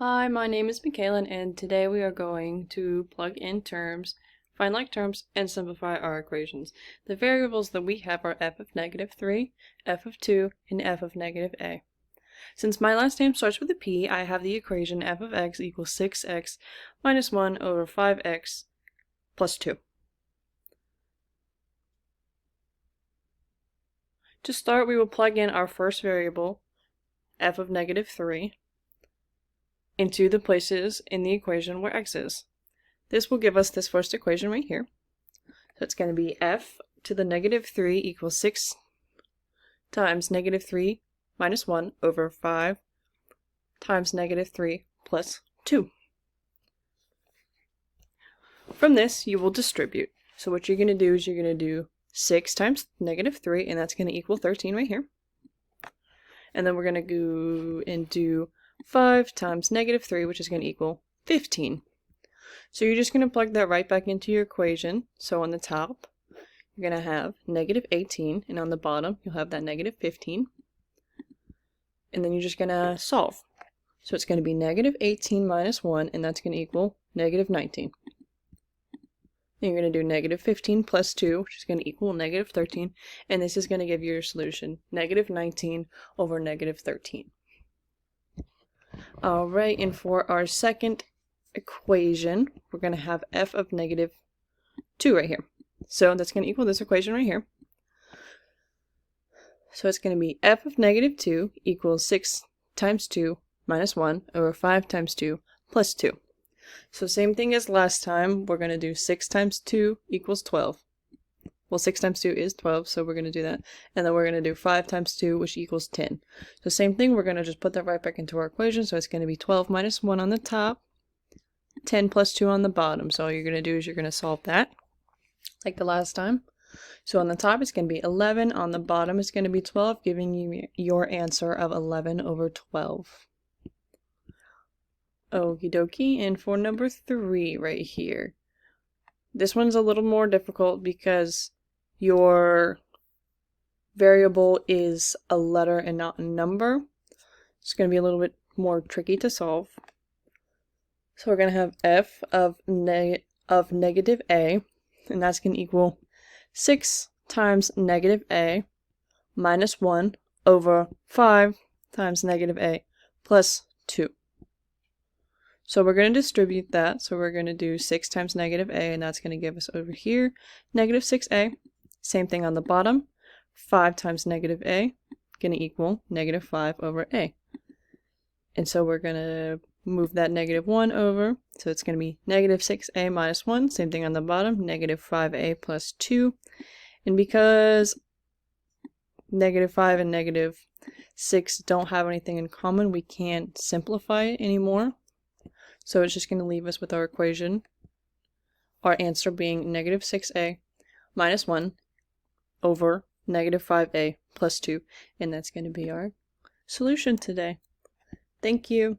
Hi, my name is Michaela, and today we are going to plug in terms, find like terms, and simplify our equations. The variables that we have are f of -3, f of 2, and f of -a. Since my last name starts with a p, I have the equation f of x equals 6x minus 1 over 5x plus 2. To start, we will plug in our first variable, f of -3, into the places in the equation where x is. This will give us this first equation right here. So it's going to be f to the -3 equals 6 times -3 minus 1 over 5 times -3 plus 2. From this, you will distribute. So what you're going to do is you're going to do 6 times -3, and that's going to equal 13 right here. And then we're going to go and do 5 times -3, which is going to equal 15. So you're just going to plug that right back into your equation. So on the top, you're going to have -18, and on the bottom, you'll have that -15. And then you're just going to solve. So it's going to be -18 minus 1, and that's going to equal -19. Then you're going to do -15 plus 2, which is going to equal -13, and this is going to give you your solution, -19 over -13. Alright, and for our second equation, we're going to have f of -2 right here. So that's going to equal this equation right here. So it's going to be f of -2 equals 6 times 2 minus 1 over 5 times 2 plus 2. So same thing as last time, we're going to do 6 times 2 equals 12. Well, 6 times 2 is 12, so we're going to do that. And then we're going to do 5 times 2, which equals 10. So same thing, we're going to just put that right back into our equation. So it's going to be 12 minus 1 on the top, 10 plus 2 on the bottom. So all you're going to do is you're going to solve that, like the last time. So on the top, it's going to be 11. On the bottom, it's going to be 12, giving you your answer of 11 over 12. Okie dokie, and for number 3 right here. This one's a little more difficult because your variable is a letter and not a number. It's going to be a little bit more tricky to solve. So we're going to have f of negative a, and that's going to equal 6 times -a minus 1 over 5 times -a plus 2. So we're going to distribute that. So we're going to do 6 times -a, and that's going to give us over here -6a. Same thing on the bottom. 5 times -a, going to equal -5 over a. And so we're going to move that -1 over. So it's going to be -6a minus 1. Same thing on the bottom. -5a plus 2. And because -5 and -6 don't have anything in common, we can't simplify it anymore. So it's just going to leave us with our equation, our answer being -6a minus 1 over -5a plus 2, and that's going to be our solution today. Thank you.